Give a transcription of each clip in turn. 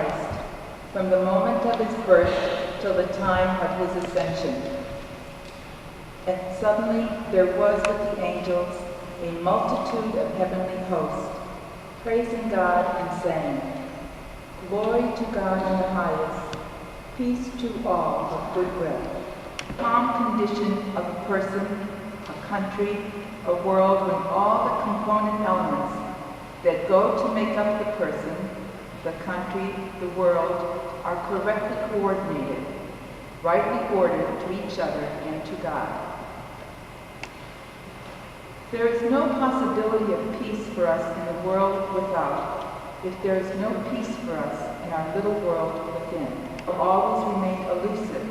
Christ, from the moment of his birth till the time of his ascension. And suddenly there was with the angels a multitude of heavenly hosts, praising God and saying, "Glory to God in the highest, peace to all of good will." Calm condition of a person, a country, a world when all the component elements that go to make up the person, the country, the world, are correctly coordinated, rightly ordered to each other and to God. There is no possibility of peace for us in the world without, if there is no peace for us in our little world within. It will always remain elusive,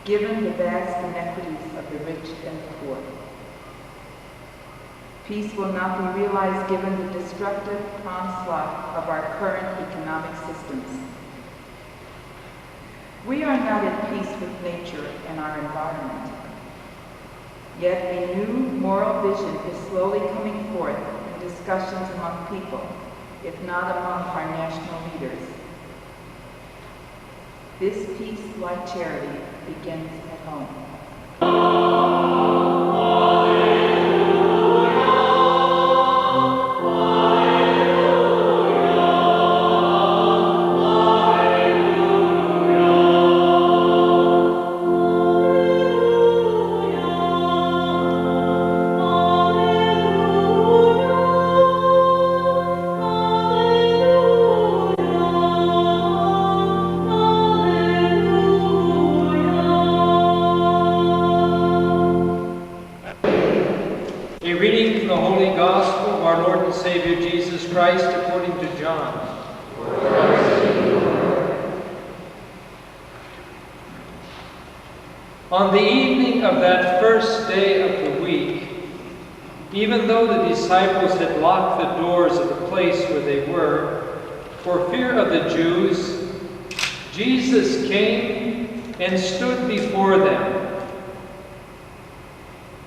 given the vast inequities of the rich and the poor. Peace will not be realized given the destructive onslaught of our current economic systems. We are not at peace with nature and our environment. Yet a new moral vision is slowly coming forth in discussions among people, if not among our national leaders. This peace, like charity, begins at home. Christ according to John. On the evening of that first day of the week, even though the disciples had locked the doors of the place where they were, for fear of the Jews, Jesus came and stood before them.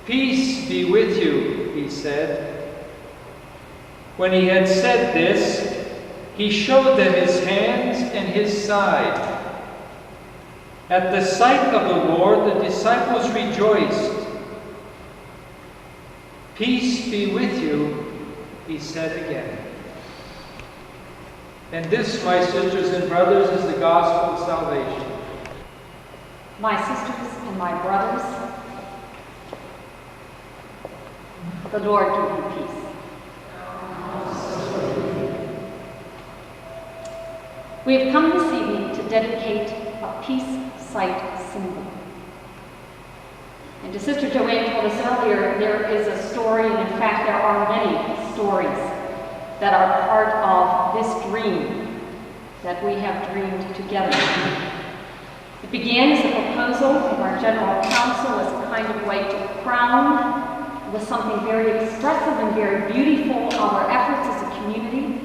"Peace be with you," he said. When he had said this, he showed them his hands and his side. At the sight of the Lord, the disciples rejoiced. "Peace be with you," he said again. And this, my sisters and brothers, is the gospel of salvation. My sisters and my brothers, the Lord give you peace. We have come this evening to dedicate a peace site symbol. And as Sister Joanne told us earlier, there is a story, and in fact there are many stories that are part of this dream that we have dreamed together. It began as a proposal of our General Council as a kind of way to crown with something very expressive and very beautiful our efforts as a community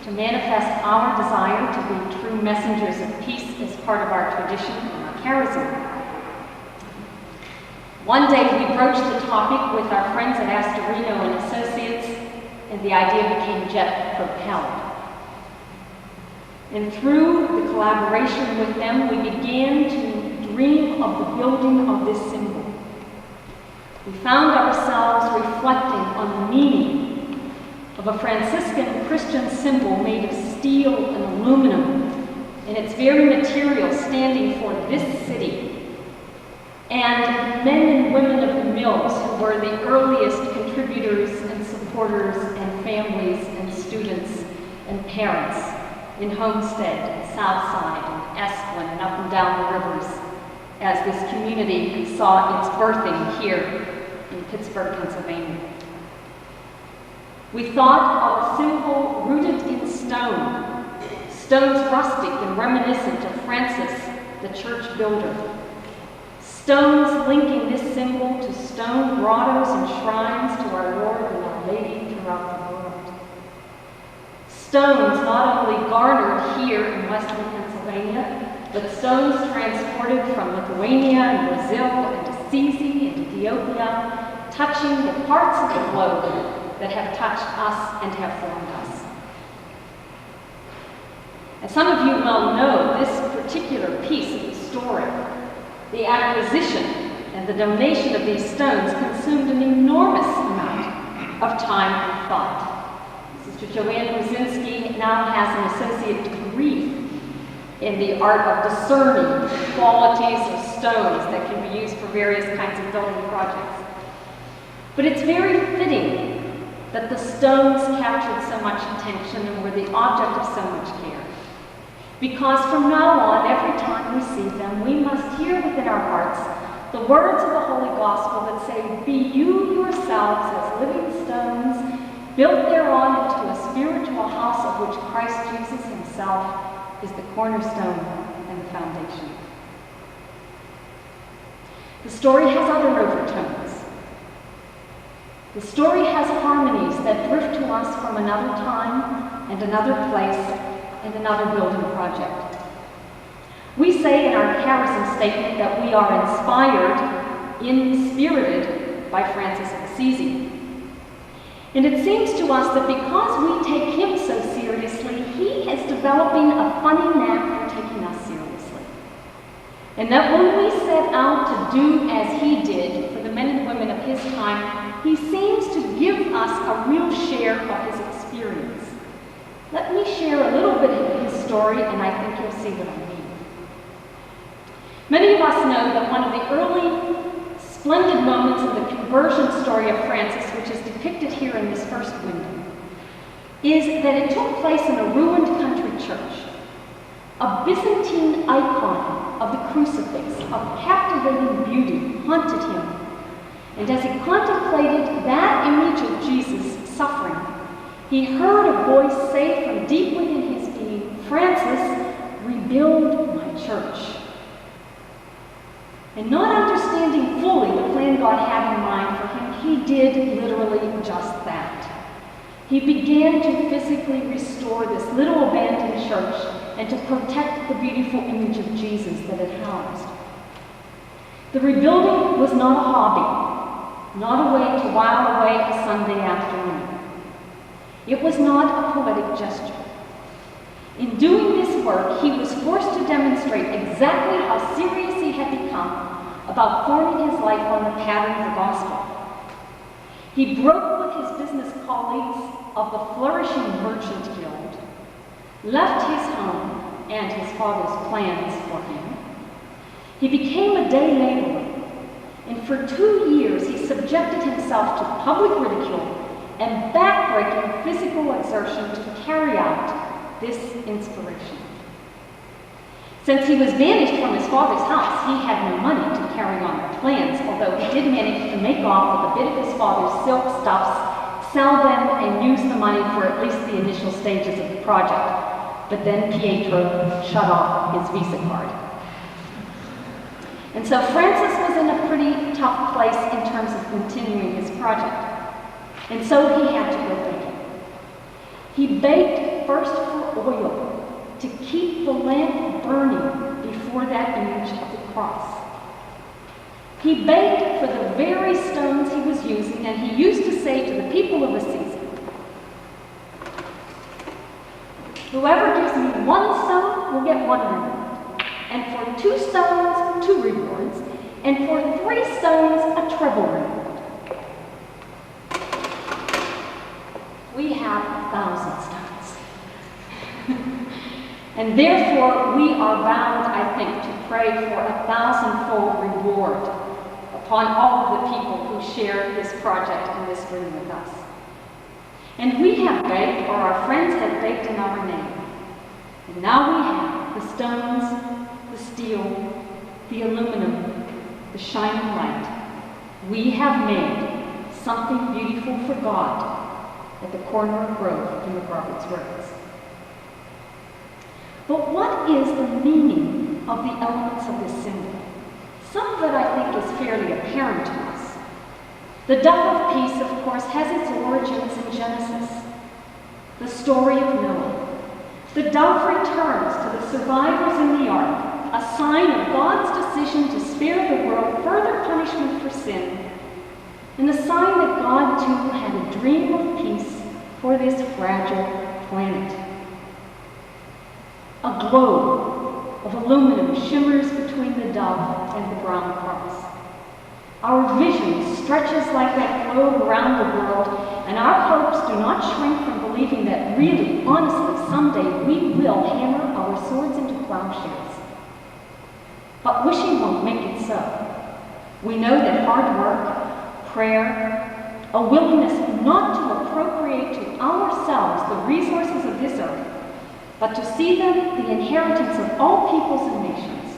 to manifest our desire to be true messengers of peace as part of our tradition and our charism. One day we broached the topic with our friends at Astorino and Associates, and the idea became jet propelled. And through the collaboration with them, we began to dream of the building of this symbol. We found ourselves reflecting on the meaning of a Franciscan Christian symbol made of steel and aluminum, and its very material standing for this city, and men and women of the mills who were the earliest contributors and supporters and families and students and parents in Homestead and Southside and Esplin and up and down the rivers as this community saw its birthing here in Pittsburgh, Pennsylvania. We thought of a symbol rooted in stone, stones rustic and reminiscent of Francis, the church builder. Stones linking this symbol to stone grottos and shrines to our Lord and Our Lady throughout the world. Stones not only garnered here in western Pennsylvania, but stones transported from Lithuania and Brazil and Assisi and Ethiopia, touching the parts of the globe that have touched us and have formed us. As some of you well know, this particular piece of the story, the acquisition and the donation of these stones, consumed an enormous amount of time and thought. Sister Joanne Brzezinski now has an associate degree in the art of discerning qualities of stones that can be used for various kinds of building projects. But it's very fitting that the stones captured so much attention and were the object of so much care. Because from now on, every time we see them, we must hear within our hearts the words of the Holy Gospel that say, "Be you yourselves as living stones, built thereon into a spiritual house of which Christ Jesus himself is the cornerstone and the foundation." The story has other overtones. The story has harmonies that drift to us from another time and another place and another building project. We say in our charism statement that we are inspired, inspirited by Francis of Assisi. And it seems to us that because we take him so seriously, he is developing a funny knack for taking us seriously. And that when we set out to do as he did for the men and women of his time, he seems to give us a real share of his experience. Let me share a little bit of his story, and I think you'll see what I mean. Many of us know that one of the early splendid moments in the conversion story of Francis, which is depicted here in this first window, is that it took place in a ruined country church. A Byzantine icon of the crucifix of captivating beauty haunted him. And as he contemplated that image of Jesus suffering, he heard a voice say from deep within his being, "Francis, rebuild my church." And not understanding fully the plan God had in mind for him, he did literally just that. He began to physically restore this little abandoned church and to protect the beautiful image of Jesus that it housed. The rebuilding was not a hobby, not a way to while away a Sunday afternoon. It was not a poetic gesture. In doing this work, he was forced to demonstrate exactly how serious he had become about forming his life on the pattern of the gospel. He broke with his business colleagues of the flourishing merchant guild, left his home and his father's plans for him. He became a day laborer, and for 2 years he subjected himself to public ridicule and backbreaking physical exertion to carry out this inspiration. Since he was banished from his father's house, he had no money to carry on the plans, although he did manage to make off with a bit of his father's silk stuffs, sell them, and use the money for at least the initial stages of the project. But then Pietro shut off his Visa card. And so Francis was in a pretty tough place in terms of continuing his project. And so he had to go baking. He baked first for oil to keep the lamp burning before that image of the cross. He baked for the very stones he was using, and he used to say to the people of Assisi, "Whoever gives me 1 stone will get 1 reward, and for 2 stones, 2 rewards, and for 3 stones, a treble reward." We have 1,000 stones. And therefore, we are bound, I think, to pray for a 1,000-fold reward upon all of the people who share this project in this room with us. And we have baked, or our friends have baked in our name. And now we have the stones, the steel, the aluminum, the shining light. We have made something beautiful for God at the corner of Grove in the Roberts Roads. But what is the meaning of the elements of this symbol? Some of it, I think, is fairly apparent to us. The dove of peace, of course, has its origins in Genesis, the story of Noah. The dove returns to the survivors in the ark, a sign of God's decision to spare the world further punishment for sin, and a sign that God, too, had a dream of peace for this fragile planet. A globe of aluminum shimmers between the dove and the brown cross. Our vision stretches like that globe around the world, and our hopes do not shrink from believing that really, honestly, someday we will hammer our swords into plowshares. But wishing won't make it so. We know that hard work, prayer, a willingness not to appropriate to ourselves the resources of this earth, but to see them the inheritance of all peoples and nations,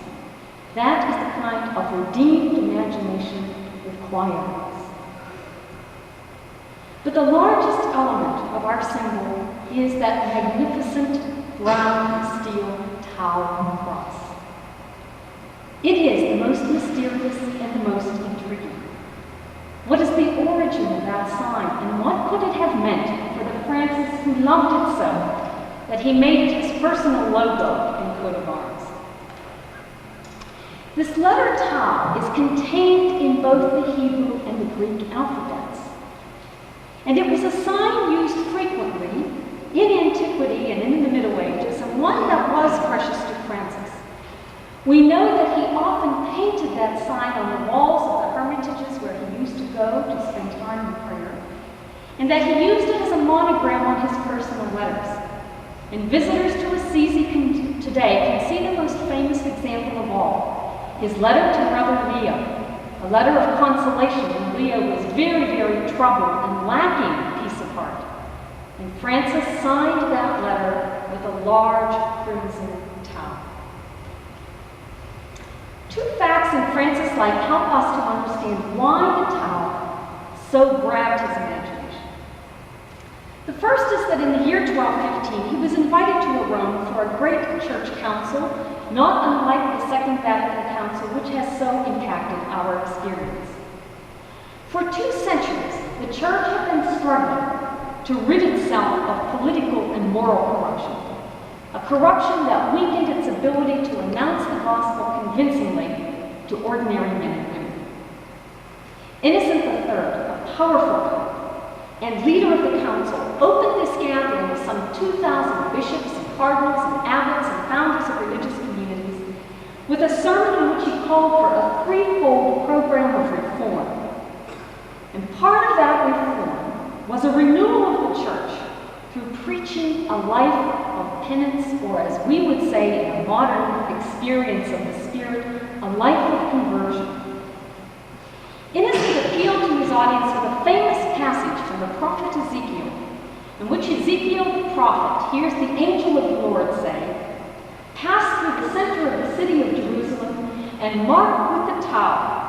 that is the kind of redeemed imagination requires. But the largest element of our symbol is that magnificent brown steel Tau cross. It is the most mysterious and the most intriguing. What is the origin of that sign, and what could it have meant for the Francis who loved it so that he made it his personal logo and coat of arms? This letter Tau is contained in both the Hebrew and the Greek alphabets. And it was a sign used frequently in antiquity and in the Middle Ages, and one that was precious to Francis. We know that he often painted that sign on the walls of the hermitages where he used to go to spend time in prayer, and that he used it as a monogram on his personal letters. And visitors to Assisi today can see the most famous example of all, his letter to Brother Leo, a letter of consolation when Leo was very, very troubled and lacking peace of heart. And Francis signed that letter with a large crimson tau. Two facts in Francis' life help us to understand why the tau so grabbed his imagination. The first is that in the year 1215, he was invited to Rome for a great church council, not unlike the Second Vatican Council, which has so impacted our experience. For 2 centuries, the church had been struggling to rid itself of political and moral corruption, a corruption that weakened its ability to announce the gospel convincingly to ordinary men and women. Innocent III, a powerful pope and leader of the council, opened this gathering with some 2,000 bishops and cardinals and abbots and founders of religious communities with a sermon in which he called for a threefold program of reform. And part of that reform was a renewal of the church through preaching a life of penance, or as we would say in a modern experience of the Spirit, a life of conversion. Innocent appealed to his audience with a famous passage from the prophet Ezekiel, in which Ezekiel the prophet hears the angel of the Lord say, "Pass through the center of the city of Jerusalem and mark with the tau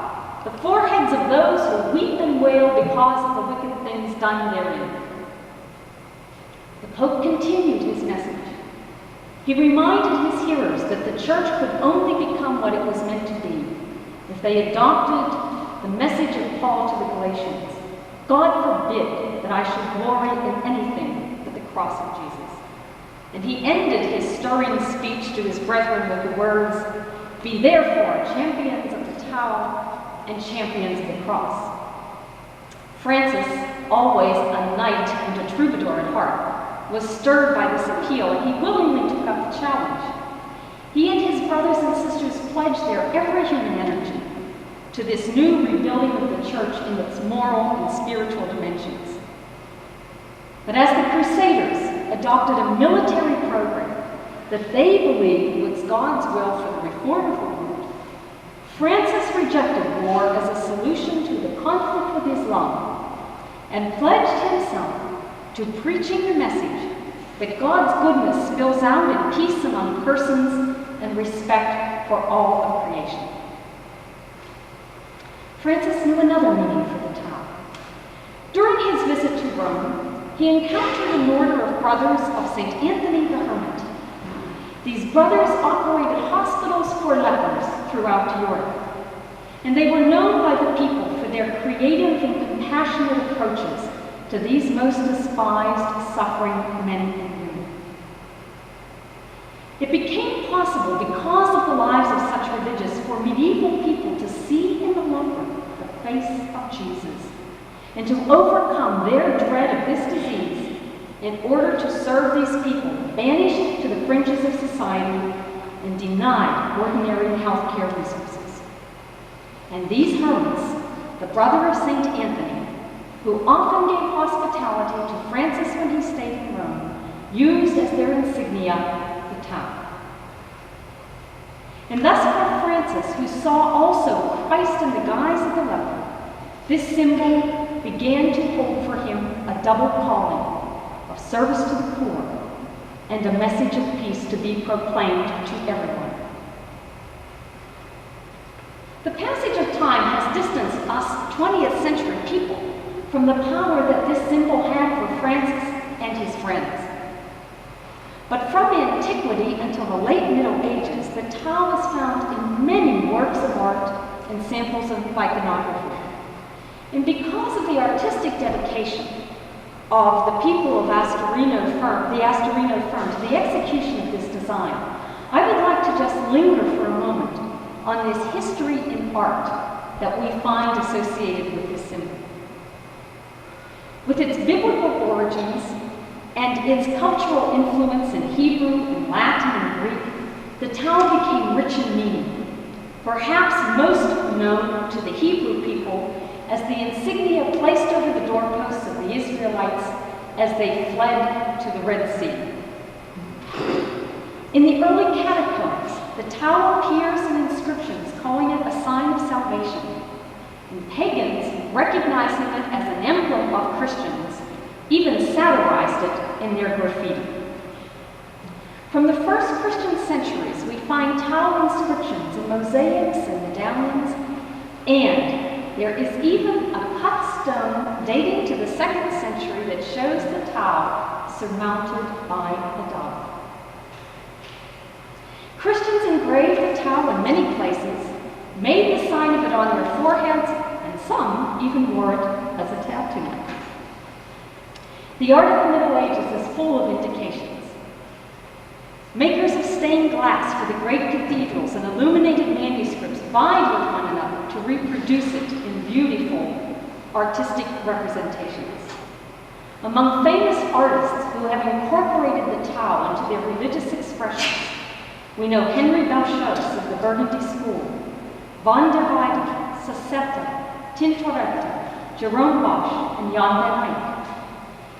the foreheads of those who weep and wail because of the wicked things done therein." The Pope continued his message. He reminded his hearers that the church could only become what it was meant to be if they adopted the message of Paul to the Galatians. God forbid that I should glory in anything but the cross of Jesus. And he ended his stirring speech to his brethren with the words, "Be therefore champions of the tau and champions of the cross." Francis, always a knight and a troubadour at heart, was stirred by this appeal, and he willingly took up the challenge. He and his brothers and sisters pledged their every human energy to this new rebuilding of the church in its moral and spiritual dimensions. But as the Crusaders adopted a military program that they believed was God's will for the reform of the world, Francis rejected war as a solution to the conflict with Islam and pledged himself to preaching the message that God's goodness spills out in peace among persons and respect for all of creation. Francis knew another meaning for the tau. During his visit to Rome, he encountered an order of brothers of St. Anthony the Hermit. These brothers operated hospitals for lepers throughout Europe, and they were known by the people for their creative and compassionate approaches to these most despised, suffering men and women. It became possible, because of the lives of such religious, for medieval people to see in the leper the face of Jesus, and to overcome their dread of this disease in order to serve these people banished to the fringes of society and denied ordinary health care resources. And these hermits, the brother of St. Anthony, who often gave hospitality to Francis when he stayed in Rome, used as their insignia the tau. And thus for Francis, who saw also Christ in the guise of the leper, this symbol began to hold for him a double calling of service to the poor and a message of peace to be proclaimed to everyone. The passage of time has distanced us 20th century people from the power that this symbol had for Francis and his friends. But from antiquity until the late Middle Ages, the tau is found in many works of art and samples of iconography. And because of the artistic dedication of the people of the Astorino firm to the execution of this design, I would like to just linger for a moment on this history in art that we find associated with this symbol. With its biblical origins and its cultural influence in Hebrew and Latin and Greek, the tau became rich in meaning, perhaps most known to the Hebrew people as the insignia placed over the doorposts of the Israelites as they fled to the Red Sea. In the early catacombs, the tau appears in inscriptions calling it a sign of salvation, and pagans, recognizing it as an emblem of Christians, even satirized it in their graffiti. From the first Christian centuries, we find tau inscriptions in mosaics and medallions, and there is even a cut stone dating to the 2nd century that shows the tau surmounted by a dove. Christians engraved the tau in many places, made the sign of it on their foreheads, and some even wore it as a tattoo. The art of the Middle Ages is full of indications. Makers of stained glass for the great cathedrals and illuminated manuscripts vied with one another to reproduce it in beautiful artistic representations. Among famous artists who have incorporated the tau into their religious expressions, we know Henry Belchos of the Burgundy School, Van der Weyden, Sasetta, Tintoretto, Jerome Bosch, and Jan van Eyck.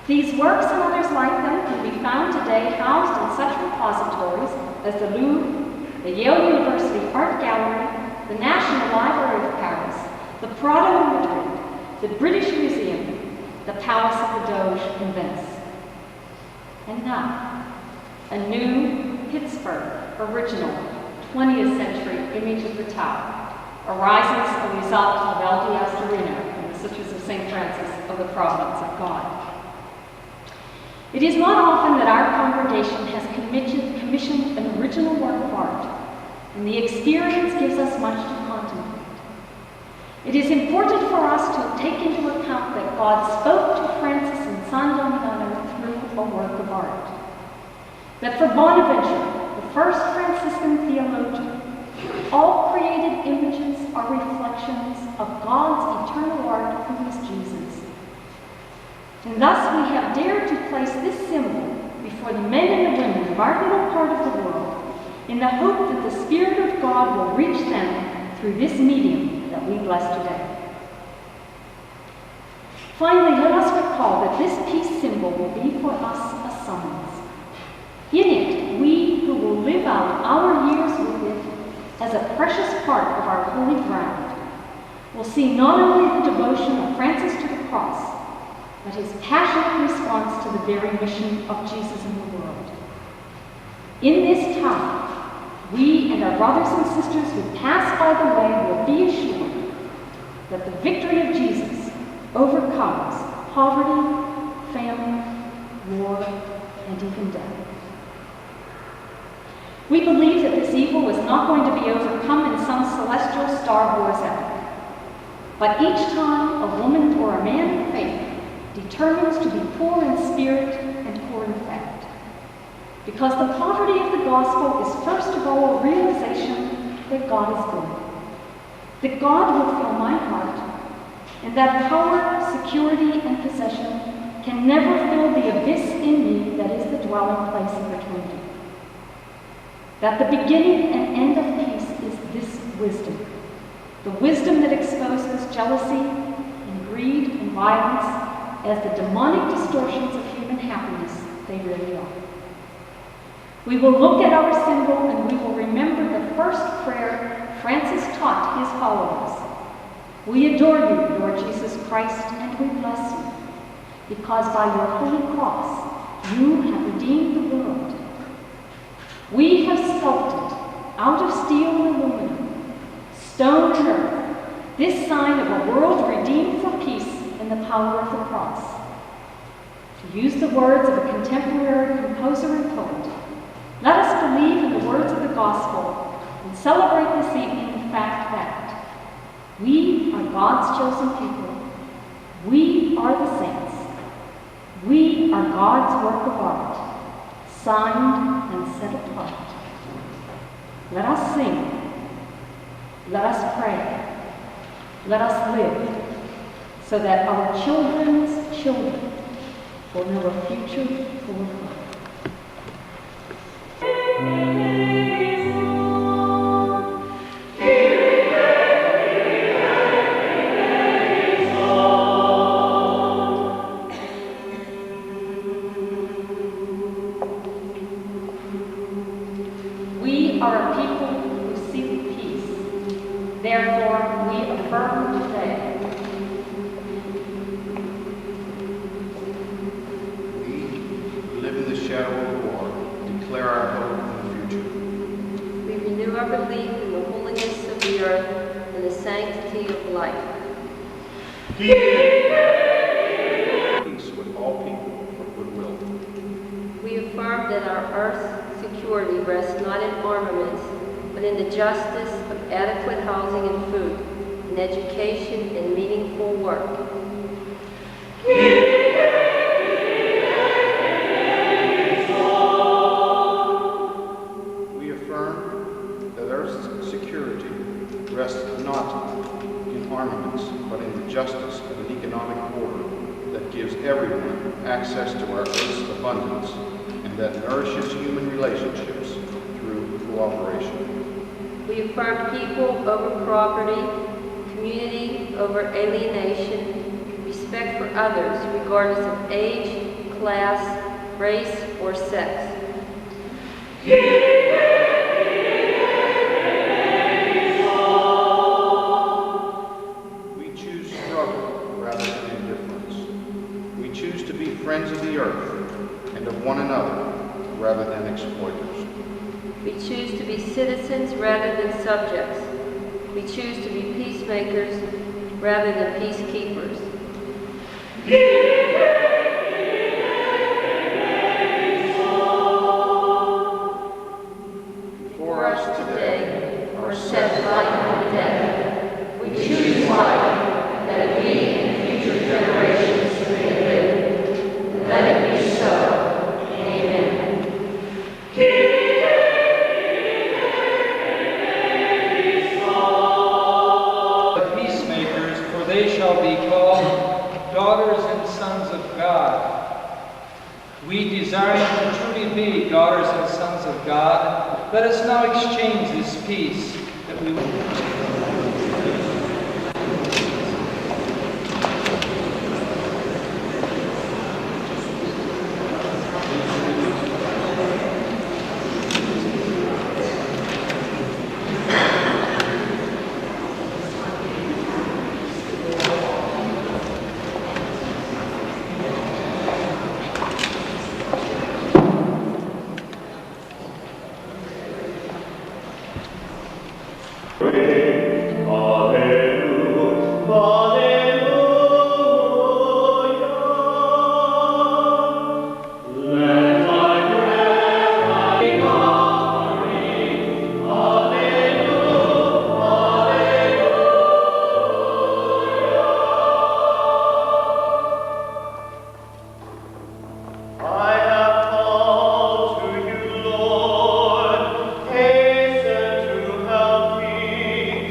These works and others like them can be found today housed in such repositories as the Louvre, the Yale University Art Gallery, the National Library of Paris, the Prado in Madrid, the British Museum, the Palace of the Doge in Venice. And now, a new Pittsburgh original 20th century image of the tau arises a result of El de Astorino and the Sisters of St. Francis of the Providence of God. It is not often that our congregation has commissioned an original work of art, and the experience gives us much to contemplate. It is important for us to take into account that God spoke to Francis and San Damiano through a work of art. That for Bonaventure, the first Franciscan theologian, all created images are reflections of God's eternal art who is Jesus. And thus we have dared to place this symbol before the men and the women of our little part of the world in the hope that the Spirit of God will reach them through this medium that we bless today. Finally, let us recall that this peace symbol will be for us a summons. In it, we who will live out our years with it as a precious part of our holy ground will see not only the devotion of Francis to the cross, but his passionate response to the very mission of Jesus in the world. In this time, we and our brothers and sisters who pass by the way will be assured that the victory of Jesus overcomes poverty, famine, war, and even death. We believe that this evil is not going to be overcome in some celestial Star Wars epic. But each time a woman or a man of faith determines to be poor in spirit and poor in fact. Because the poverty of the gospel is first of all a realization that God is good, that God will fill my heart, and that power, security, and possession can never fill the abyss in me that is the dwelling place of the Trinity. that the beginning and end of peace is this wisdom. The wisdom that exposes jealousy and greed and violence as the demonic distortions of human happiness they really are. We will look at our symbol and we will remember the first prayer Francis taught his followers. We adore you, Lord Jesus Christ, and we bless you, because by your holy cross you have redeemed the world. We have sculpted out of steel and aluminum, stone and earth, this sign of a world redeemed for peace in the power of the cross. To use the words of a contemporary composer and poet, let us believe in the words of the gospel and celebrate this evening the fact that we are God's chosen people, we are the saints, we are God's work of art, signed and set apart. Let us sing, let us pray, let us live, so that our children's children will know a future full of hope. We are a people who seek peace. Therefore, we affirm today. We live in the shadow of war, declare our hope in the future. We renew our belief in the holiness of the earth and the sanctity of life. Peace with all people for goodwill. We affirm that our earth's security rests not in armaments, but in the justice of adequate housing and food, in education and meaningful work. We affirm that Earth's security rests not in armaments, but in the justice of an economic order that gives everyone access to our Earth's abundance and that nourishes human relationships through cooperation. We affirm people over property, community over alienation, respect for others regardless of age, class, race, or sex. We choose struggle rather than indifference. We choose to be friends of the earth and of one another rather than exploiters. We choose to be citizens rather than subjects. We choose to be peacemakers rather than peacekeepers. Before us today are set life and death. We choose life, that we and future generations may live. Let it be so. Amen. They shall be called daughters and sons of God. We desire to truly be daughters and sons of God. Let us now exchange this peace that we Hasten to help me.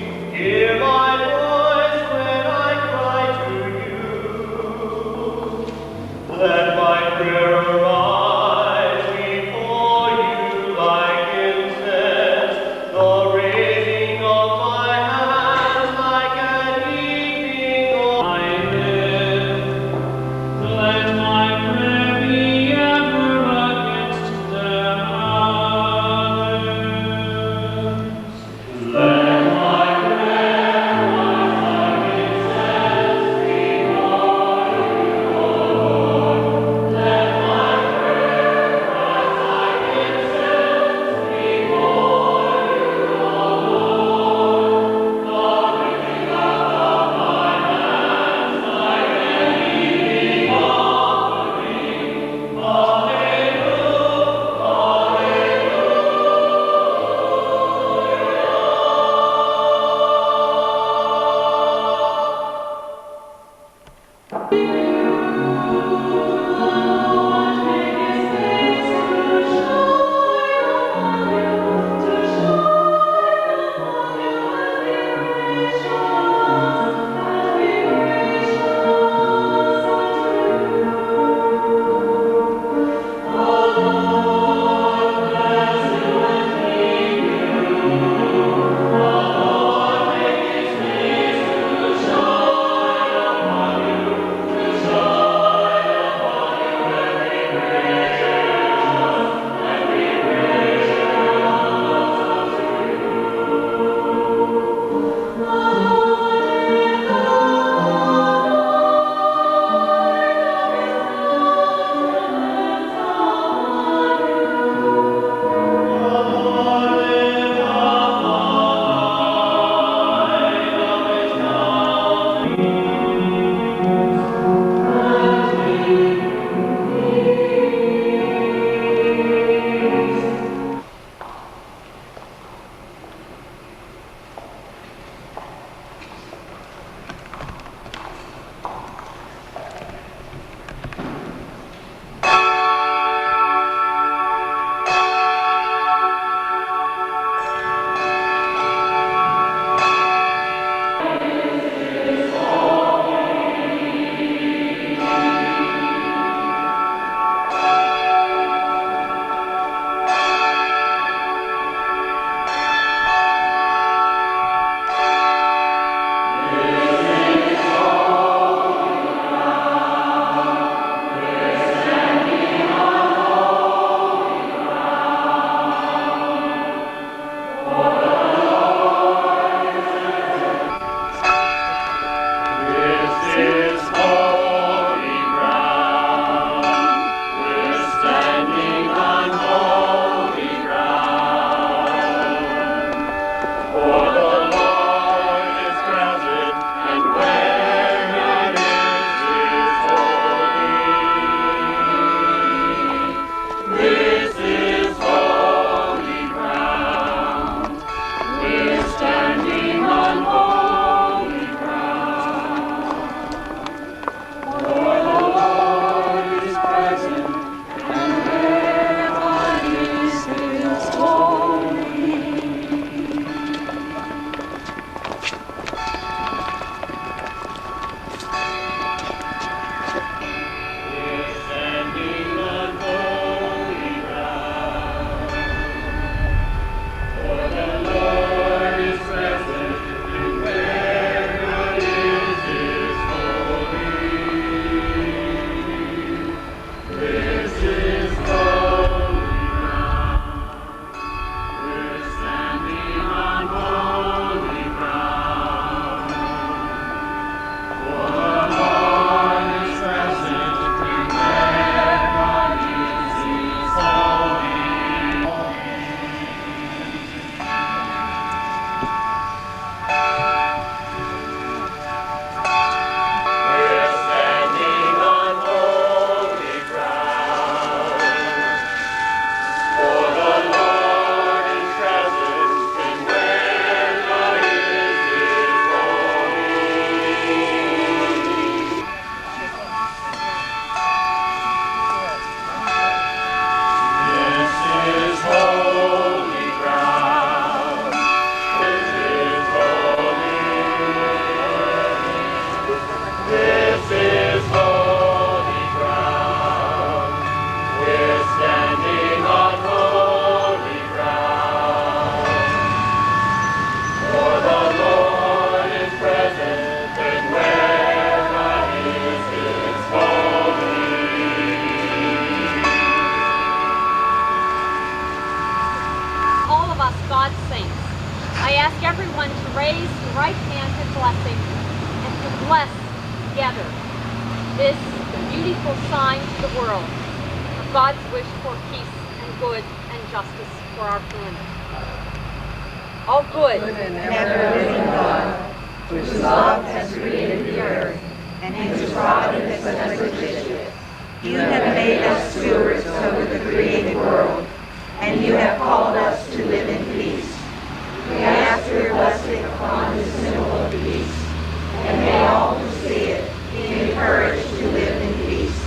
ask everyone to raise the right hand in blessing and to bless together this beautiful sign to the world of God's wish for peace and good and justice for our planet. All good and ever-living God, whose love has created the earth, and whose providence has provided it. You have made us stewards over the created world, and you have called us to live in peace. We ask your blessing upon this symbol of peace, and may all who see it be encouraged to live in peace.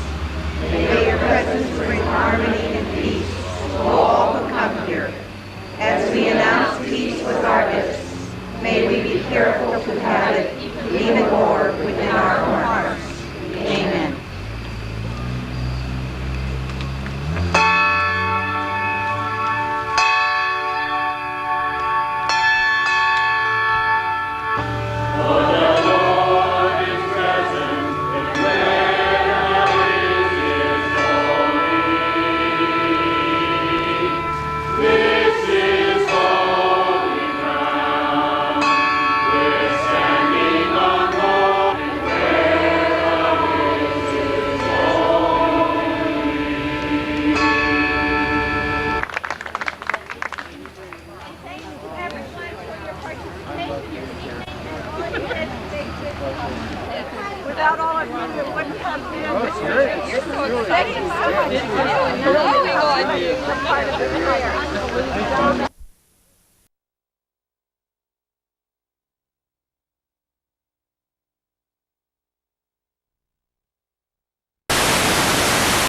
May your presence bring harmony and peace to all who come here. As we announce peace with our lips, may we be careful to have it even more within our own hearts. Amen. Without all of you, there wouldn't have been. That's great. You're so exciting. So much.